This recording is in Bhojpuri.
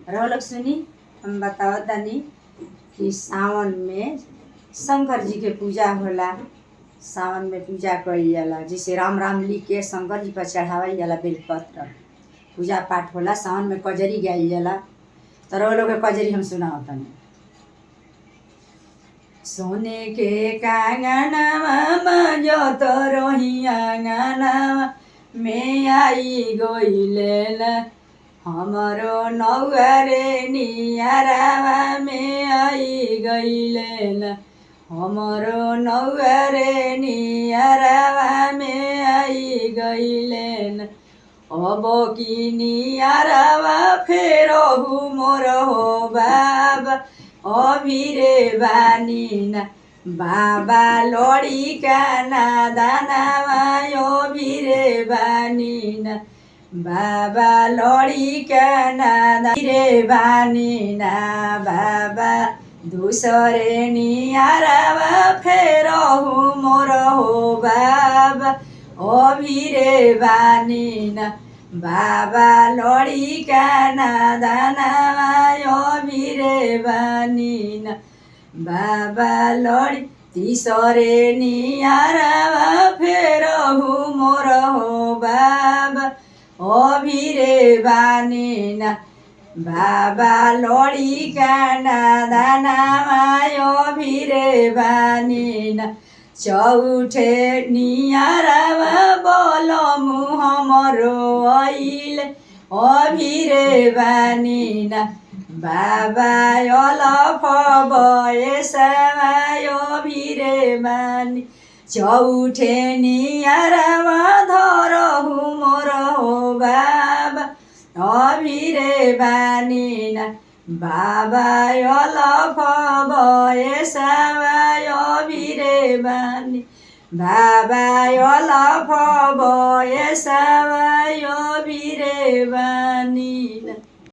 रहो लोग सुनी। हम बतावत तानी कि सावन में शंकर जी के पूजा होला। सावन में पूजा कइल जाला, जिसे राम राम लिख के शंकर जी पर चढ़ावल जाला बेलपत्र। पूजा पाठ होला। सावन में कजरी गाइल जाला। तो रहो लोग के कजरी हम सुनावत तानी। सोने के कांगनावा मजत रही आंगनावा में आई गइलेन हमरो नौरे नियरावा में आई गइलेन हमरो नौरे नियरावा में आई गइलेन अब की नियरावा फेरहु मोर हो बाबा अभिरे बानीना बाबा लड़िका नादानावा अभिरे बानीना बाबा लड़िका नादारे बानीना बाबा दूसरे नियारावा फेरहु मोर हो बाबा अभिरे बानीना बाबा लड़िका नादानावा अभिरे बानीना बाबा लड़ी तीसरे नियारावा फेरहु मोर हो बाबा अभिरे बानीना बाबा लड़िका नादानावा अभिरे बानीना चौथे नियारावा बोलमु हमरो आइले अभिरे बानीना बाबा अलफ बयसवा अभिरे बानी चौथे नियारावा धरहु मोर हो बाबा अभिरे बानीना बाबा अलफ बयसवा अभिरे बानी बाबा अलफ बयसवा अभिरे बानीना।